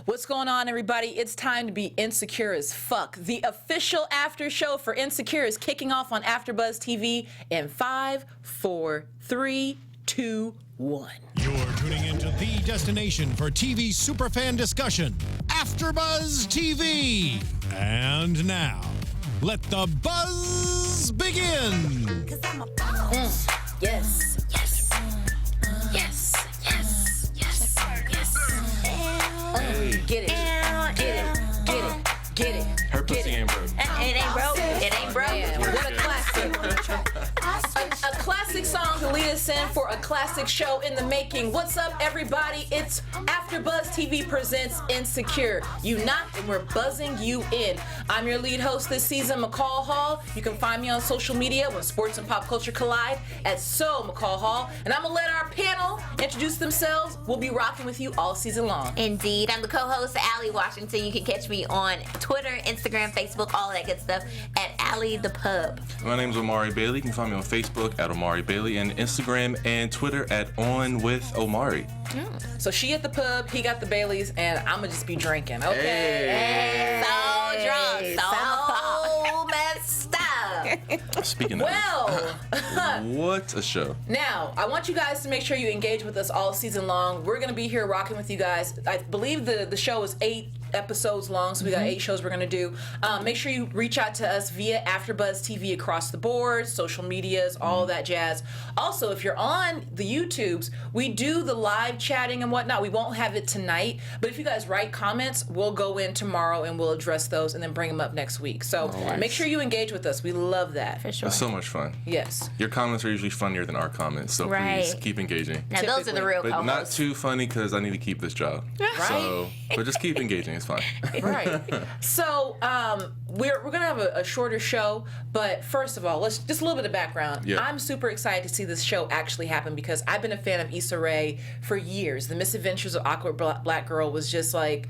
What's going on, everybody? It's time to be insecure as fuck. The official after show for Insecure is kicking off on AFTERBUZZ TV in 5, 4, 3, 2, 1. You're tuning into the destination for TV superfan discussion, AFTERBUZZ TV. And now, let the buzz begin. Yes. Get it. Her pussy ain't broke. It ain't broke. It ain't broke. Man, what a classic. A classic song to lead us in for a classic show in the making. What's up, everybody? It's AFTERBUZZ TV presents Insecure. You knocked and we're buzzing you in. I'm your lead host this season, McCall Hall. You can find me on social media when sports and pop culture collide at McCall Hall. And I'm going to let our panel introduce themselves. We'll be rocking with you all season long. Indeed. I'm the co-host, Allie Washington. You can catch me on Twitter, Instagram, Facebook, all that good stuff at Allie the Pub. My name's Omari Bailey. You can find me on Facebook at Omari Bailey and Instagram and Twitter at On With Omari. So she at the pub, he got the Baileys, and I'm going to just be drinking. Okay. Hey. So drunk. So messed up. Speaking of, what a show. Now, I want you guys to make sure you engage with us all season long. We're going to be here rocking with you guys. I believe the show is 8 episodes long, so we got 8 shows we're going to do. Make sure you reach out to us via AFTERBUZZ TV across the board, social medias, all that jazz. Also, if you're on the YouTubes, we do the live chatting and whatnot. We won't have it tonight, but if you guys write comments, we'll go in tomorrow and we'll address those and then bring them up next week. So make sure you engage with us. We love that. For sure. It's so much fun. Yes. Your comments are usually funnier than our comments, so please keep engaging. Now, those are the real But co-hosts. not too funny because I need to keep this job. So, but just keep engaging. It's fine. Right. So we're gonna have a shorter show, but first of all, let's just a little bit of background. Yeah. I'm super excited to see this show actually happen because I've been a fan of Issa Rae for years. The Misadventures of Awkward Black Girl was just like,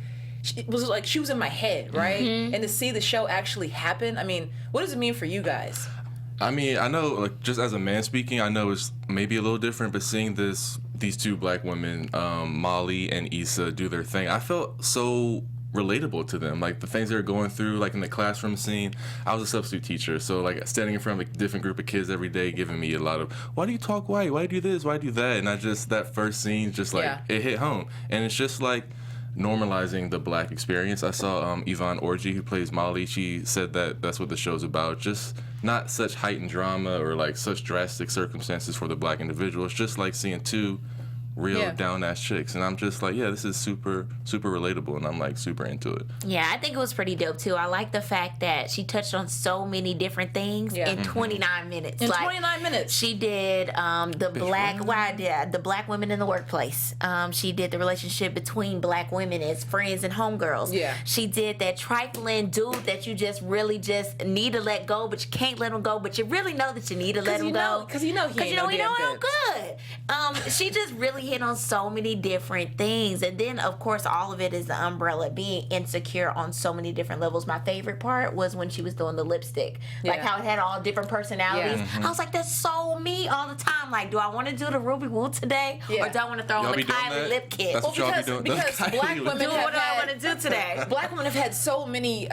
it was like she was in my head, right? And to see the show actually happen, I mean, what does it mean for you guys? I mean, I know, like, just as a man speaking, I know it's maybe a little different, but seeing these two black women, Molly and Issa, do their thing, I felt so relatable to them. Like, the things they were going through, like, in the classroom scene. I was a substitute teacher, so, like, standing in front of a different group of kids every day, giving me a lot of, why do you talk white? Why do you do this? Why do you do that? And that first scene, just, like, it hit home. And it's just, like, normalizing the black experience. I saw Yvonne Orji, who plays Molly, she said that that's what the show's about. Just not such heightened drama or like such drastic circumstances for the black individual. It's just like seeing two real down-ass chicks. And I'm just like, yeah, this is super, super relatable, and I'm like super into it. Yeah, I think it was pretty dope too. I like the fact that she touched on so many different things in 29 minutes. In 29 minutes. She did the black women in the workplace. She did the relationship between black women as friends and homegirls. Yeah. She did that trifling dude that you just really just need to let go, but you can't let him go, but you really know that you need to let him go. Because you know he ain't no good. She just really hit on so many different things, and then of course all of it is the umbrella being insecure on so many different levels. My favorite part was when she was doing the lipstick, like how it had all different personalities. I was like, that's so me all the time. Like, do I want to do the Ruby Woo today, or do I want to throw on the Kylie lip kit? That's what y'all be doing. Because black women do what I want to do today. Black women have had so many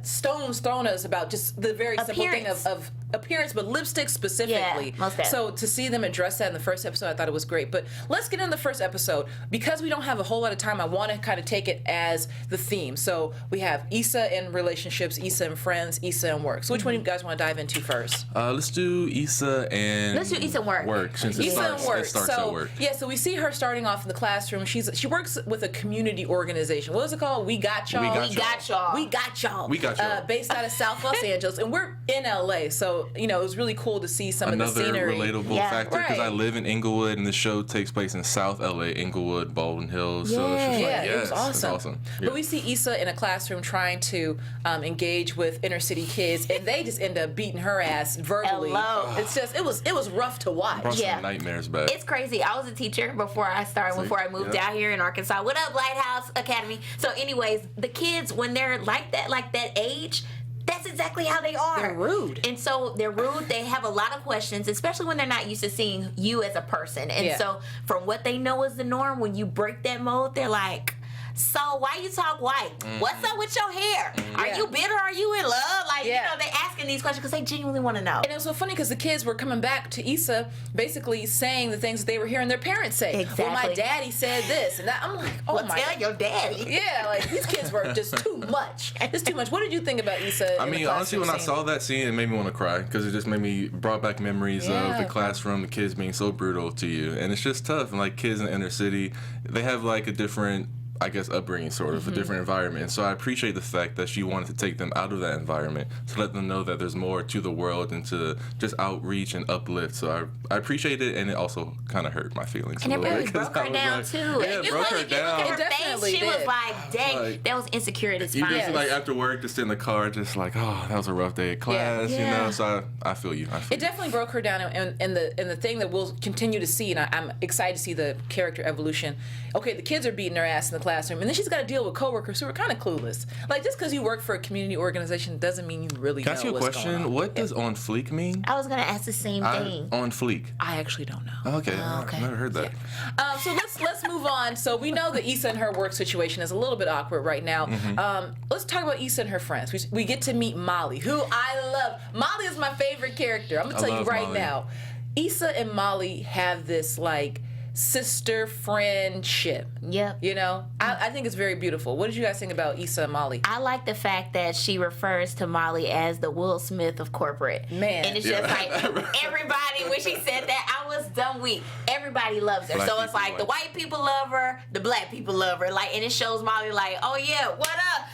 stones thrown at us about just the very simple thing of appearance, but lipstick specifically. So to see them address that in the first episode, I thought it was great. But let's get into the first episode. Because we don't have a whole lot of time, I want to kind of take it as the theme. So we have Issa in relationships, Issa and friends, Issa and work. So which one do you guys want to dive into first? Let's do Issa and work. Since it starts at work. Yeah, so we see her starting off in the classroom. She works with a community organization. What is it called? We Got Y'all. We Got Y'all. Based out of South Los Angeles, and we're in LA. So it was really cool to see some of the scenery. Another relatable factor, because I live in Inglewood, and the show takes place in South LA, Inglewood, Baldwin Hills. So it's just like, it was awesome. But we see Issa in a classroom trying to engage with inner city kids, and they just end up beating her ass verbally. It's just it was rough to watch. Brought some nightmares back. It's crazy. I was a teacher before I moved out here in Arkansas. What up, Lighthouse Academy? So anyways, the kids, when they're like that age, that's exactly how they are. They're rude. And so they're rude. They have a lot of questions, especially when they're not used to seeing you as a person. And so from what they know is the norm, when you break that mold, they're like, so why you talk white? What's up with your hair? Are you bitter? Are you in love? Like, you know, they asking these questions because they genuinely want to know. And it was so funny because the kids were coming back to Issa basically saying the things that they were hearing their parents say. Exactly. Well, my daddy said this. And that, I'm like, oh my tell your daddy. Yeah, like these kids were just too much. It's too much. What did you think about Issa? I mean, honestly, when I saw that scene, it made me want to cry because it just brought back memories of the classroom, the kids being so brutal to you. And it's just tough. And like kids in the inner city, they have like a different, I guess, upbringing, sort of, a different environment. And so I appreciate the fact that she wanted to take them out of that environment to let them know that there's more to the world and to just outreach and uplift. So I appreciate it, and it also kind of hurt my feelings and a little bit. And it really broke her down, too. Yeah, it broke her down. Look at her face, she was like, dang, like, that was insecure at its you finest. just, like, after work, just in the car, just like, oh, that was a rough day at class, you know? So I feel you. It definitely broke her down, and the thing that we'll continue to see, and I'm excited to see the character evolution. Okay, the kids are beating her ass in the classroom, and then she's got to deal with coworkers who are kind of clueless. Like, just because you work for a community organization doesn't mean you really know what's going on. Can I ask you a question? What does on fleek mean? I was going to ask the same thing. On fleek. I actually don't know. Okay. I've never heard that. Yeah. So let's move on. So we know that Issa and her work situation is a little bit awkward right now. Let's talk about Issa and her friends. We get to meet Molly, who I love. Molly is my favorite character. I'm going to tell you right now. Issa and Molly have this, like, sister friendship. Yep. You know, I think it's very beautiful. What did you guys think about Issa and Molly? I like the fact that she refers to Molly as the Will Smith of corporate. Man. And it's just like everybody, when she said that, I was dumb weak. Everybody loves her. Black so it's people like the white people love her, the black people love her. Like, and it shows Molly like, oh yeah, what up?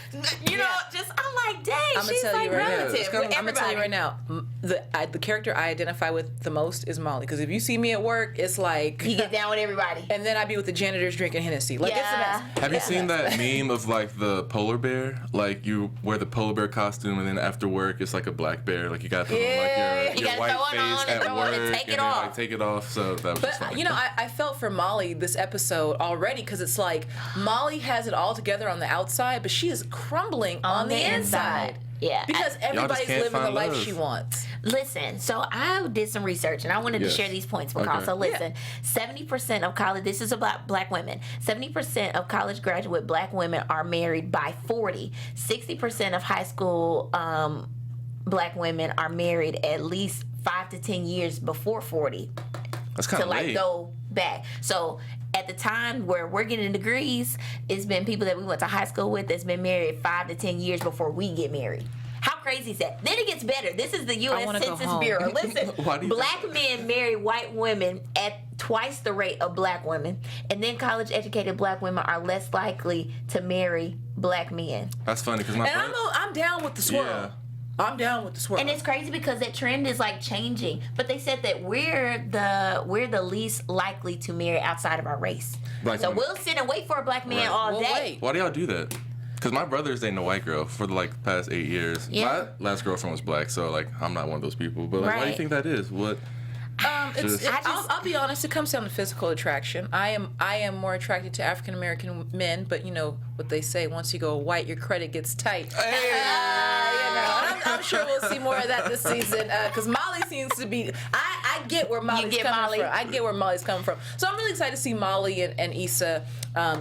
You know, just I'm like, dang, she's like relative. I'm gonna tell you right now, the character I identify with the most is Molly. Because if you see me at work, it's like you get down with everybody. And then I'd be with the janitors drinking Hennessy. Like, it's a mess. Have you seen that meme of like the polar bear? Like you wear the polar bear costume and then after work it's like a black bear. Like you got to put on like your white face at work and then like take it off. So that was just funny. You know, I felt for Molly this episode already because it's like Molly has it all together on the outside, but she is crumbling on the inside. Yeah. Because everybody's living the life she wants. Listen, so I did some research and I wanted to share these points because, so listen, 70% of college, this is about black women, 70% of college graduate black women are married by 40. 60% of high school black women are married at least 5 to 10 years before 40. That's kind of late. To like go back. So at the time where we're getting degrees, it's been people that we went to high school with that's been married 5 to 10 years before we get married. How crazy is that? Then it gets better. This is the U.S. Census Bureau. Listen, black men marry white women at twice the rate of black women, and then college-educated black women are less likely to marry black men. That's funny because I'm down with the swirl. Yeah. I'm down with the swirl. And it's crazy because that trend is like changing. But they said that we're the least likely to marry outside of our race. So we'll sit and wait for a black man all day. Why do y'all do that? Because my brother's dating a white girl for the past 8 years. Yeah. My last girlfriend was black, so I'm not one of those people. But why do you think that is? What? I'll be honest. It comes down to physical attraction. I am more attracted to African American men, but you know what they say: once you go white, your credit gets tight. I'm sure we'll see more of that this season because Molly seems to be. I get where Molly's coming from. I get where Molly's coming from. So I'm really excited to see Molly and Issa.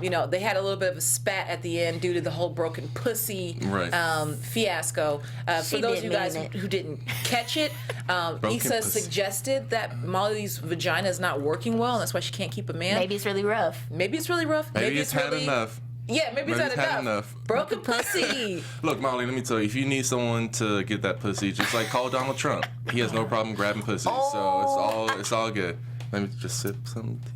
You know, they had a little bit of a spat at the end due to the whole broken pussy fiasco. For those of you guys who didn't catch it, Issa suggested that Molly's vagina is not working well, and that's why she can't keep a man. Maybe it's really rough. Maybe it's really rough. Maybe it's had enough. Yeah, maybe it's had enough. Broken pussy. Look, Molly, let me tell you, if you need someone to get that pussy, just call Donald Trump. He has no problem grabbing pussy, so it's all good. Let me just sip some tea.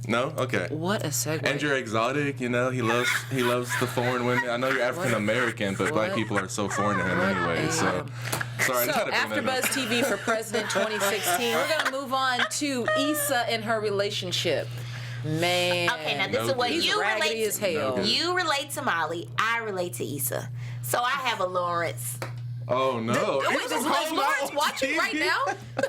No? Okay. What a segue. And you're exotic, you know. He loves the foreign women. I know you're African American, but black people are so foreign to him anyway. So, sorry. So, AfterBuzz TV for President 2016. We're gonna move on to Issa and her relationship. Man. Okay, now this is what you relate as hell. You relate to Molly. I relate to Issa. So I have a Lawrence. Oh no! Is Lawrence watching right now?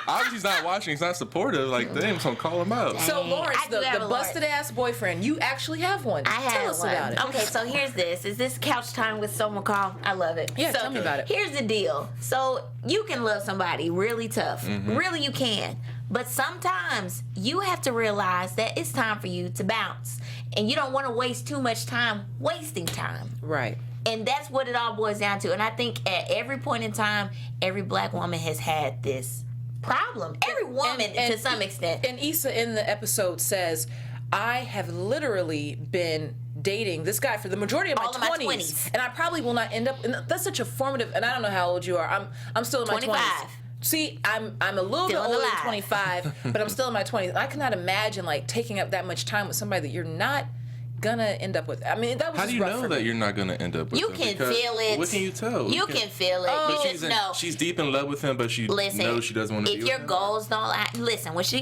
Obviously, he's not watching. He's not supportive. Like, damn, so call him out. So, Lawrence, the busted-ass boyfriend, you actually have one. Tell us about it. Okay, so here's this. Is this couch time with someone call? I love it. Yeah, tell me about it. Here's the deal. So, you can love somebody really tough. Really, you can. But sometimes you have to realize that it's time for you to bounce. and you don't want to waste too much time wasting time. Right. And that's what it all boils down to. And I think at every point in time, every black woman has had this problem. Every woman, to some extent. And Issa in the episode says, I have literally been dating this guy for the majority of my 20s, and I probably will not end up. And that's such a formative. And I don't know how old you are. I'm still in my 25. 20s. See, I'm a little Still bit older alive. than 25, but I'm still in my 20s. I cannot imagine like taking up that much time with somebody that you're not gonna end up with. I mean, that was How do just you rough know for that me. you're not gonna end up with You him? can Because feel it. What can you tell? You can feel it. But Because she's deep in love with him, but she knows she doesn't want to be if with your him. goals don't listen, when Issa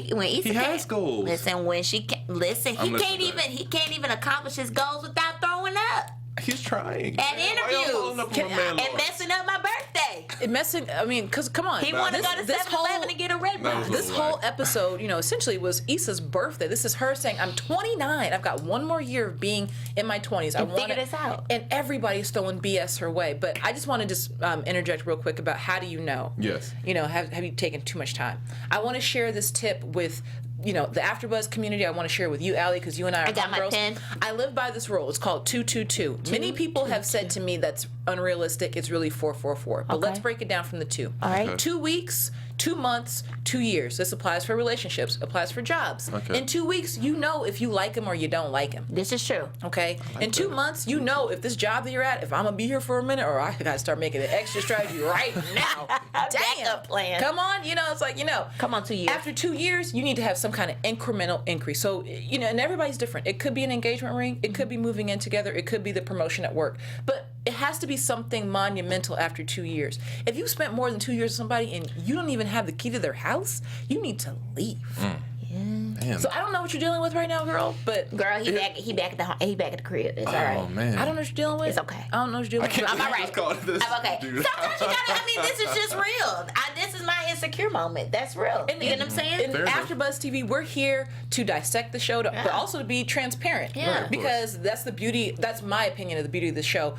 He has goals. Listen, when she listen, I'm he can't even accomplish his goals without throwing up He's trying. at Why interviews y'all man and messing up my birthday. It messing. I mean, cause come on, He wanted to go to this 7-Eleven to get a red That was box. This whole episode, essentially was Issa's birthday. This is her saying, I'm 29. I've got one more year of being in my 20s. I want figure this out. And everybody's throwing BS her way. But I just want to just interject real quick about how do you know? Yes. Have you taken too much time? I want to share this tip with the AfterBuzz community. I want to share it with you, Allie, because you and I are got my homegirls. pen. I live by this rule. It's called 2-2-2. Many people have said to me that's unrealistic. It's really 4-4-4. But let's break it down from the 2. All right. Okay. 2 weeks, 2 months, 2 years. This applies for relationships, applies for jobs. Okay. In 2 weeks, you know if you like him or you don't like him. This is true. Okay? In 2 months, you know if this job that you're at, if I'm gonna be here for a minute or I gotta start making an extra strategy right now. Backup plan. Come on, it's like, Come on, 2 years. After 2 years, you need to have some kind of incremental increase. So, and everybody's different. It could be an engagement ring. It could be moving in together. It could be the promotion at work. But it has to be something monumental after 2 years. If you spent more than 2 years with somebody and you don't even have the key to their house, you need to leave. Damn. So I don't know what you're dealing with right now, girl, but Girl, he back at the crib. It's all Oh right. man. I don't know what you're dealing with. It's okay. I don't know what you're dealing with. I'm all right. I'm okay. Dude. Sometimes you gotta. I mean, this is just real. This is my insecure moment. That's real. You know what I'm saying? In Fair enough. AfterBuzz TV, we're here to dissect the show, but also to be transparent. Yeah. Right, of Because that's the beauty. That's my opinion of the beauty of the show.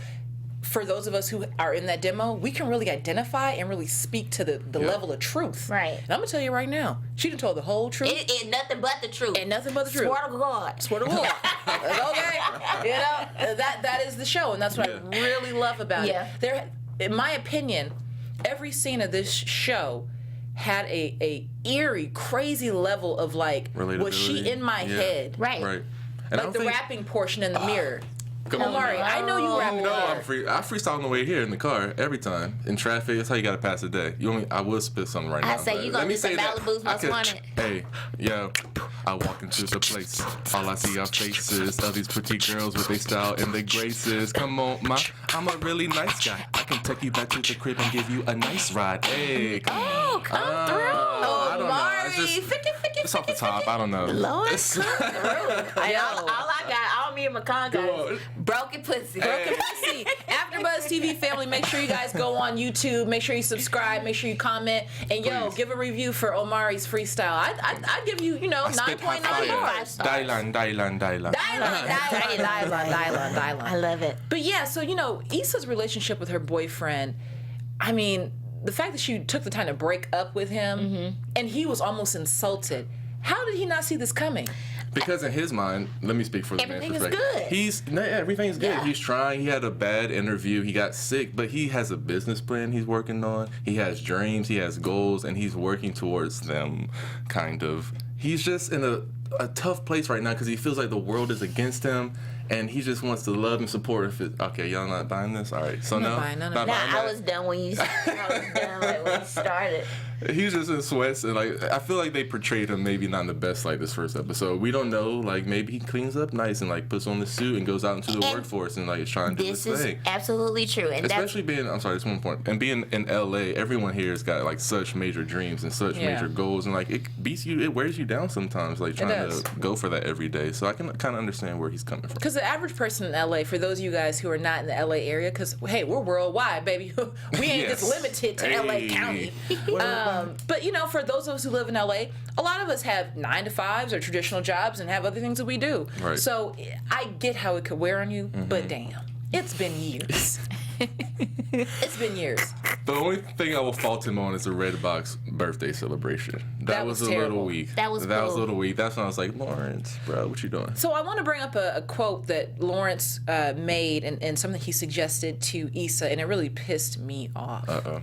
For those of us who are in that demo, we can really identify and really speak to the level of truth. Right. And I'm gonna tell you right now, she done told the whole truth. It nothing but the truth. And nothing but the truth. Swear to God. Swear to God. Okay. That is the show, and that's what I really love about Yeah. it. There, in my opinion, every scene of this show had a eerie, crazy level of like, was she Relatability. in my Yeah. head? Right. Right. And I Like don't the think- rapping portion in the mirror. Come on. Omari, I know you rap. No, I freestyle on the way here in the car every time in traffic. That's how you gotta pass the day. I will spit something right now. I say but you gonna let me do some say that. Malibu's I Most could- Wanted. Hey, yo, I walk into the place. All I see are faces of these pretty girls with their style and their graces. Come on, I'm a really nice guy. I can take you back to the crib and give you a nice ride. Hey, come on. Come through. I don't know. Omari, It's just- 50, It's off the top. I don't know. Lord, It's- all I got, all me and McCall got on. is broken pussy. Broken pussy. AfterBuzz TV family, make sure you guys go on YouTube. Make sure you subscribe. Make sure you comment. And Please. give a review for Omari's freestyle. I'd give you, I spit hot 9.9 fire. Dylan. I love it. But yeah, so Issa's relationship with her boyfriend, I mean, the fact that she took the time to break up with him and he was almost insulted. How did he not see this coming? Because in his mind, let me speak for the Everything man's is perspective. good. Everything's good. Yeah. He's trying. He had a bad interview. He got sick, but he has a business plan he's working on. He has dreams. He has goals, and he's working towards them. Kind of. He's just in a tough place right now because he feels like the world is against him, and he just wants to love and support. Okay, y'all not buying this? All right. So not buying none of it. buying Nah, I that? was done when you. I was done like when you started. He's just in sweats, and I feel like they portrayed him maybe not in the best light this first episode. We don't know, maybe he cleans up nice and puts on the suit and goes out into the workforce and is trying to do his This is thing. absolutely true, and Especially being, I'm sorry, just one point, and being in LA, everyone here has got such major dreams and such Yeah. major goals, and it wears you down sometimes, trying does. to go for that every day. So I can kind of understand where he's coming from. Because the average person in LA, for those of you guys who are not in the LA area, because hey, we're worldwide, baby. We ain't Yes. just limited to LA Hey. County. But for those of us who live in LA, a lot of us have 9-to-5s or traditional jobs and have other things that we do. Right. So I get how it could wear on you, but damn, it's been years. It's been years. The only thing I will fault him on is the Red Box birthday celebration. That was a terrible. little weak. That was a cool. little weak. That's when I was like, Lawrence, bro, what you doing? So I want to bring up a quote that Lawrence made and something he suggested to Issa, and it really pissed me off. Uh-oh.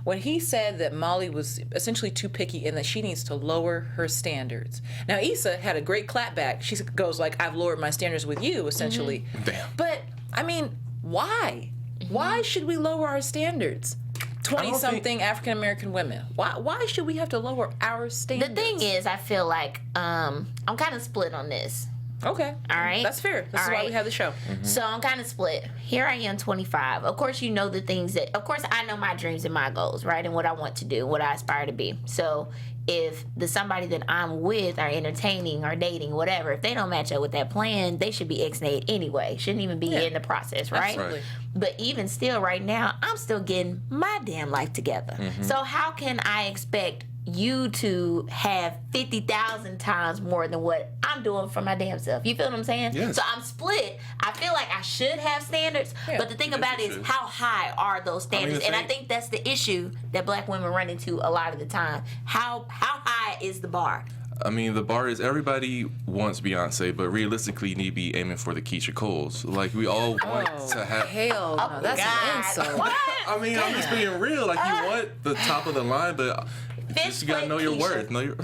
When he said that Molly was essentially too picky and that she needs to lower her standards. Now, Issa had a great clapback. She goes like, I've lowered my standards with you, essentially. Damn. But, I mean, why? Why should we lower our standards? 20-something African-American women. Why should we have to lower our The standards? thing is, I feel like I'm kind of split on this. Okay. All right. That's fair. This is All why right. we have the show. So I'm kind of split. Here I am, 25. Of course, you know the things that, of course, I know my dreams and my goals, right? And what I want to do, what I aspire to be. So if somebody that I'm with are entertaining or dating, whatever, if they don't match up with that plan, they should be ixnayed anyway. Shouldn't even be in the process, right? Absolutely. But even still, right now, I'm still getting my damn life together. So how can I expect you to have 50,000 times more than what I'm doing for my damn self? You feel what I'm saying? Yes. So I'm split. I feel like I should have standards, but the thing about it is, how high are those standards? And I think that's the issue that black women run into a lot of the time. How high is the bar? I mean, the bar is everybody wants Beyonce, but realistically, you need to be aiming for the Keisha Coles. Like, we all want to have. Hell no. That's an insult. What? I mean, I'm just being real. Like, you want the top of the line, but just you gotta know your Keisha. worth. Know your.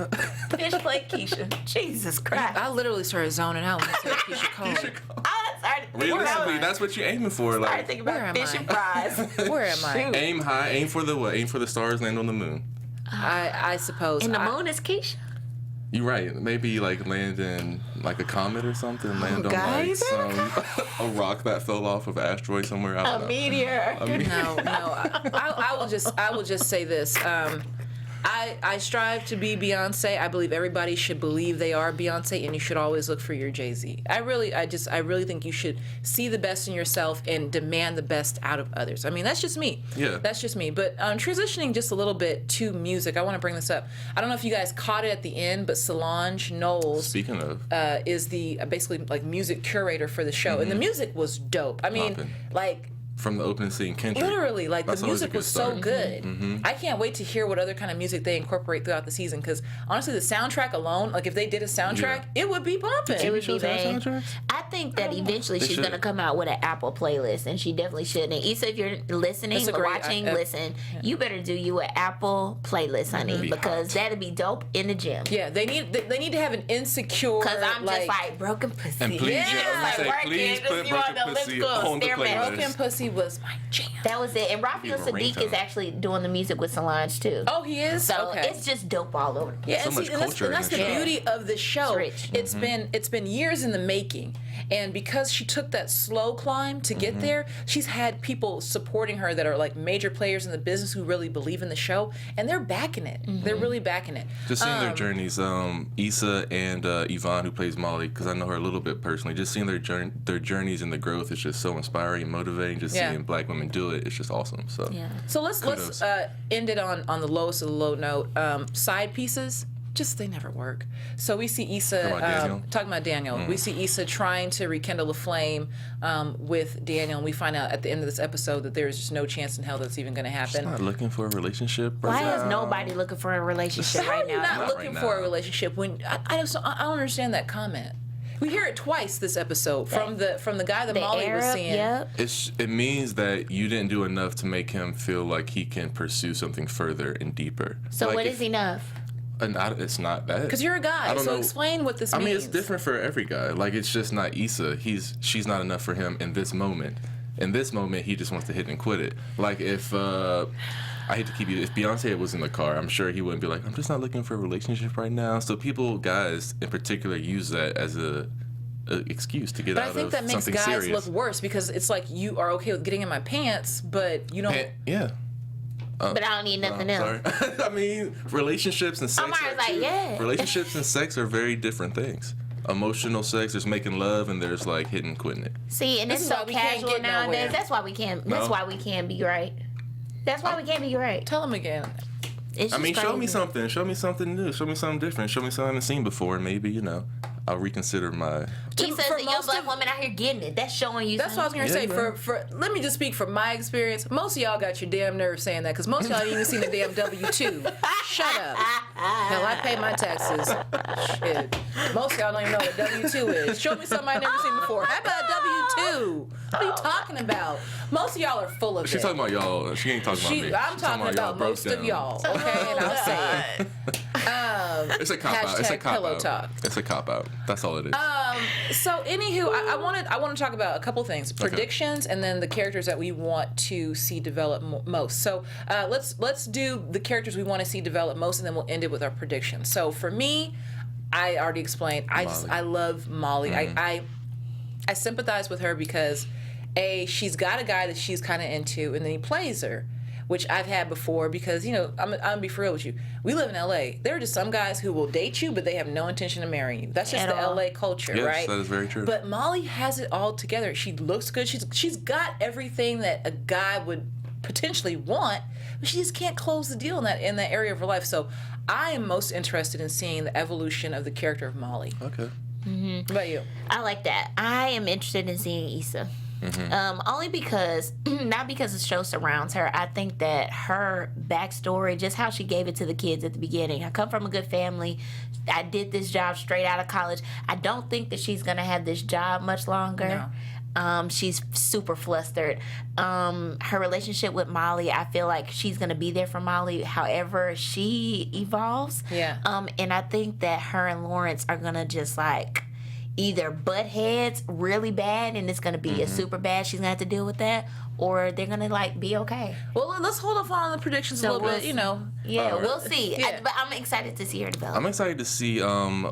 Fish plate Keisha. Jesus Christ. I literally started zoning out when I said Keisha Cole. I started Realistically, that's what you're aiming for. I Like, think Where about am fish I? and fries. Where am I? Shoot. aim high, aim for the what? Aim for the stars, land on the moon. I suppose. And the I- moon is Keisha. You're right. Maybe like land in like a comet or something. Land on like guys. a rock that fell off of an asteroid somewhere. I don't know. Meteor. No. I will just say this. I strive to be Beyonce. I believe everybody should believe they are Beyonce, and you should always look for your Jay-Z. I really think you should see the best in yourself and demand the best out of others. I mean, that's just me. Yeah. That's just me. But transitioning just a little bit to music, I want to bring this up. I don't know if you guys caught it at the end, but Solange Knowles Speaking of, is the basically like music curator for the show, and the music was dope. I mean, Poppin'. like. from the opening scene, Kendrick. Literally, like That's the always a music good was so start. good. I can't wait to hear what other kind of music they incorporate throughout the season. Because honestly, the soundtrack alone, like if they did a soundtrack, it would be pumping. It would be shows have bang. soundtracks? I think that eventually They she's should. gonna come out with an Apple playlist, and she definitely should. And Issa, if you're listening That's a or great- watching, I- listen, you better do you an Apple playlist, honey, Be because hot. that'd be dope in the gym. Yeah, they need to have an insecure. Cause I'm just like broken pussy. And please, Yeah, I was like, gonna say, please put Broken Pussy on the playlist. Broken Pussy was my jam. That was it. And Rafael Even Sadiq ringtone. is actually doing the music with Solange too. Oh, he is. So okay. it's just dope all over. Yeah, So and much see, and that's, culture and in that's this the show. beauty of the show. It's rich. It's been years in the making, and because she took that slow climb to get there, she's had people supporting her that are like major players in the business who really believe in the show, and they're backing it. They're really backing it. Just seeing their journeys, Issa and Yvonne, who plays Molly, because I know her a little bit personally. Just seeing their journeys and the growth is just so inspiring and motivating. Just Yeah. seeing black women do it, it's just awesome. So Yeah. So let's Kudos. end it on the lowest of the low note. Side pieces, just they never work. So we see Issa talking about Daniel. We see Issa trying to rekindle a flame with Daniel, and we find out at the end of this episode that there is just no chance in hell that's even going to happen. not looking for a relationship. Why right is now. nobody looking for a relationship How right are you now? not Not looking right for a now. relationship when I don't understand that comment. We hear it twice this episode from the guy that The Molly was Arab, seeing. yep. It means that you didn't do enough to make him feel like he can pursue something further and deeper. So like what is enough? It's not that. Because you're a guy, I don't so know. explain what this I means. mean, it's different for every guy. Like, it's just not Issa. She's not enough for him in this moment. In this moment, he just wants to hit and quit it. Like, if I hate to keep you. If Beyonce was in the car, I'm sure he wouldn't be like, I'm just not looking for a relationship right now. So guys in particular, use that as a excuse to get But out I think of that makes something guys serious. look worse because it's like you are okay with getting in my pants, but you don't. Yeah. But I don't need nothing else. Sorry. I mean, relationships and sex. Omari's are like, two- yeah. Relationships and sex are very different things. Emotional sex, there's making love, and there's like hitting and quitting it. See, and This it's is why so we can't casual get nowadays. nowhere. That's why we can't. That's No. why we can't be right. That's why we can't be right. Tell him again. It's I just mean, show me crazy. something. Show me something new. Show me something different. Show me something I haven't seen before. Maybe, I'll reconsider my Issa's a young black woman out here getting it. That's showing you. That's what I was gonna say. For let me just speak from my experience. Most of y'all got your damn nerve saying that because most of y'all ain't even seen the damn W-2. Shut up. Hell, I pay my taxes. Shit. Most of y'all don't even know what W-2 is. Show me something I never seen before. How about W-2? What are you talking about? Most of y'all are full of it. She's talking about y'all. She ain't talking about me. I'm talking about most of y'all. Okay, and I'll say it. It's a cop out. It's a cop out. Talk. It's a cop out. That's all it is. So, anywho, I want to talk about a couple things: predictions, and then the characters that we want to see develop most. So, let's do the characters we want to see develop most, and then we'll end it with our predictions. So, for me, I already explained. I love Molly. I sympathize with her because she's got a guy that she's kind of into, and then he plays her, which I've had before because, I'm gonna be for real with you. We live in LA. There are just some guys who will date you, but they have no intention of marrying you. That's just the LA culture, right? Yes, that is very true. But Molly has it all together. She looks good. She's got everything that a guy would potentially want, but she just can't close the deal in that area of her life. So I am most interested in seeing the evolution of the character of Molly. Okay. Mm-hmm. What about you? I like that. I am interested in seeing Issa. Only because, not because the show surrounds her. I think that her backstory, just how she gave it to the kids at the beginning. I come from a good family. I did this job straight out of college. I don't think that she's going to have this job much longer. No. She's super flustered. Her relationship with Molly, I feel like she's going to be there for Molly however she evolves. Yeah. And I think that her and Lawrence are going to just either butt heads really bad and it's going to be a super bad, she's going to have to deal with that, or they're going to be okay. Well, let's hold off on the predictions a little bit, Yeah, we'll see. Yeah. But I'm excited to see her develop. I'm excited to see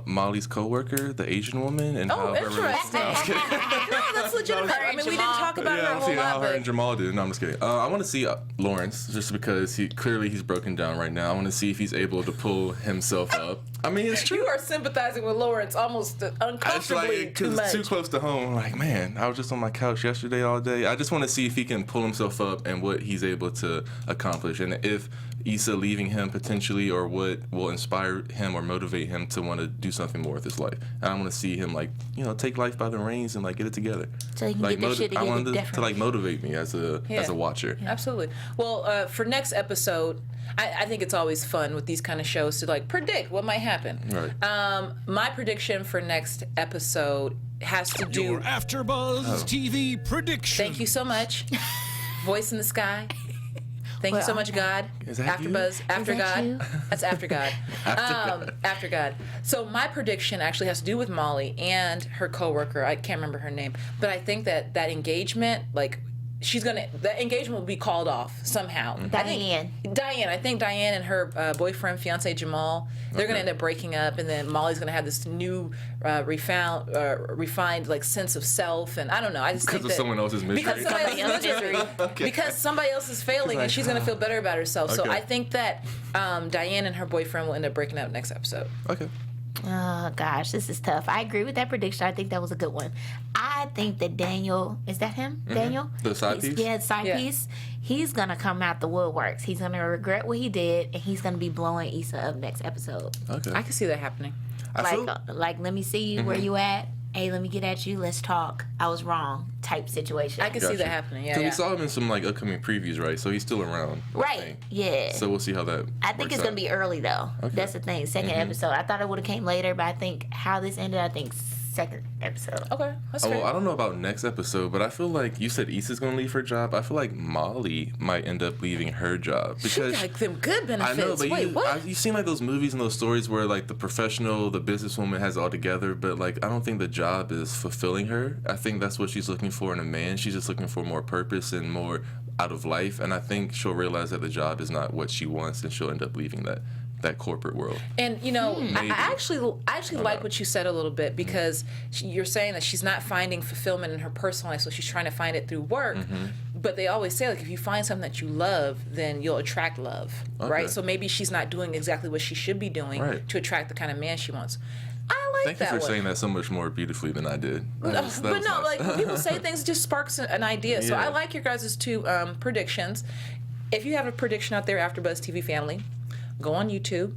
Molly's coworker, the Asian woman, and how her interesting. No, that's legitimate. I mean, we didn't talk about her a I'm whole seeing how lot, her and Jamal did. No, I'm just kidding. I want to see Lawrence, just because he's broken down right now. I want to see if he's able to pull himself up. I mean, it's true. You are sympathizing with Lawrence almost uncomfortably too much. It's too close to home. I'm like, man, I was just on my couch yesterday all day. I just want to see if he can pull himself up and what he's able to accomplish, and if Issa leaving him potentially, or what will inspire him or motivate him to want to do something more with his life. And I want to see him take life by the reins and get it together. So he can get this shit together. I want to motivate me as a watcher. Yeah. Absolutely. Well, for next episode, I think it's always fun with these kind of shows to predict what might happen. Right. My prediction for next episode has to do. Your AfterBuzz TV prediction. Thank you so much. Voice in the sky. Thank you so much, God. Is that AfterBuzz, After God. you? That's After God. After God. So my prediction actually has to do with Molly and her coworker. I can't remember her name, but I think that engagement, that engagement will be called off somehow. Diane. I think Diane and her boyfriend, fiance Jamal, they're gonna end up breaking up, and then Molly's gonna have this new refined sense of self, and I don't know. I just think Because of someone else's misery. because somebody else's misery, because somebody else is failing, and she's gonna feel better about herself. So Okay. I think that Diane and her boyfriend will end up breaking up next episode. Okay. Oh, gosh, this is tough. I agree with that prediction. I think that was a good one. I think that Daniel, is that him? Daniel? The side piece? Yeah, side Yeah. piece. He's going to come out the woodworks. He's going to regret what he did, and he's going to be blowing Issa up next episode. Okay. I can see that happening. Let me see you where you at. Hey, let me get at you. Let's talk. I was wrong. Type situation. I can see that happening. Yeah, Because yeah. we saw him in some upcoming previews, right? So he's still around. I Right. think. Yeah. So we'll see how that. I think it's going to be early, though. Okay. That's the thing. Second episode. I thought it would have came later, but I think how this ended, second episode. Okay, that's Oh, fair. well, I don't know about next episode, but I feel like you said Issa's gonna leave her job. I feel like Molly might end up leaving her job She because got them good benefits. I know, but Wait, what? you've seen those movies and those stories where the professional, the businesswoman has it all together, but I don't think the job is fulfilling her. I think that's what she's looking for in a man. She's just looking for more purpose and more out of life, and I think she'll realize that the job is not what she wants, and she'll end up leaving that corporate world. And I actually like what you said a little bit, because you're saying that she's not finding fulfillment in her personal life, so she's trying to find it through work. But they always say if you find something that you love, then you'll attract love, right? So maybe she's not doing exactly what she should be doing to attract the kind of man she wants. I like Thank you that for one. saying that so much more beautifully than I did. That was But no, nice. when people say things, it just sparks an idea. So Yeah. I like your guys' two predictions. If you have a prediction out there, AfterBuzz TV family, go on YouTube.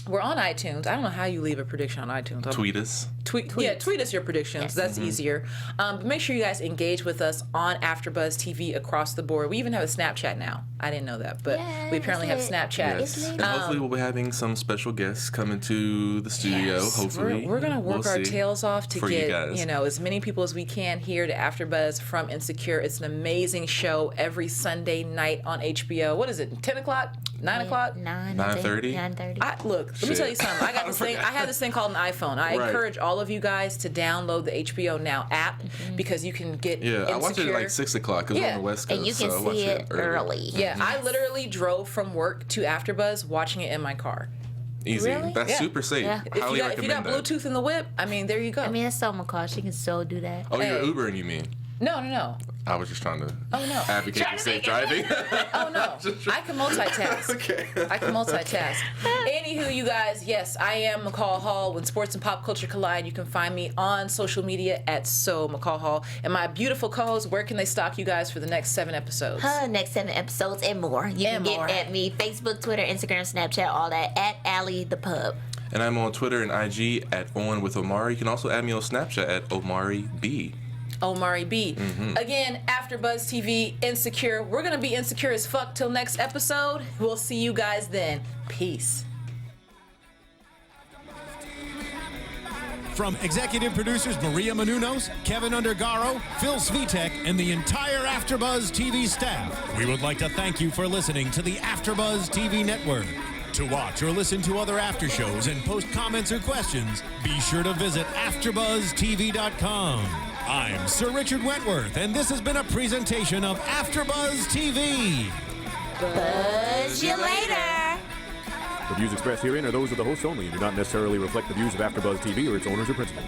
We're on iTunes. I don't know how you leave a prediction on iTunes. Tweet us. Tweet us your predictions. Yes. That's easier. But make sure you guys engage with us on AfterBuzz TV across the board. We even have a Snapchat now. I didn't know that, but we apparently have Snapchat. Yes. And hopefully we'll be having some special guests coming to the studio. Hopefully. We're going to work our tails off to for get, you guys. as many people as we can here to AfterBuzz from Insecure. It's an amazing show every Sunday night on HBO. What is it, 10 o'clock? 9 o'clock? 9:30? 9:30. Look, let me tell you something. I got this thing. I have this thing called an iPhone. I encourage all of you guys to download the HBO Now app because you can get Insecure. I watched it at like 6 o'clock because we're on the West Coast. And you can so I watched see it early. Yeah, I literally drove from work to AfterBuzz watching it in my car. Easy. Really? That's super safe. Yeah. Highly If you got recommend that. Bluetooth in the whip, I mean, there you go. I mean, it's so McCall. She can so do that. Oh, you're Hey. Ubering, you mean? No. I was just trying to Oh, no. advocate for safe driving. Oh, no. I can multitask. Okay. I can multitask. Anywho, you guys, yes, I am McCall Hall. When sports and pop culture collide, you can find me on social media at McCall Hall. And my beautiful co-hosts, where can they stalk you guys for the next 7 episodes? Next 7 episodes and more. You And can more. get at me Facebook, Twitter, Instagram, Snapchat, all that at Allie the Pub. And I'm on Twitter and IG at On with Omari. You can also add me on Snapchat at Omari B. Omari B. Again, AfterBuzz TV Insecure. We're going to be insecure as fuck till next episode. We'll see you guys then. Peace. From executive producers Maria Menounos, Kevin Undergaro, Phil Svitek, and the entire AfterBuzz TV staff, we would like to thank you for listening to the AfterBuzz TV network. To watch or listen to other after shows and post comments or questions, be sure to visit AfterBuzzTV.com. I'm Sir Richard Wentworth, and this has been a presentation of AfterBuzz TV. Buzz you later. The views expressed herein are those of the hosts only and do not necessarily reflect the views of AfterBuzz TV or its owners or principals.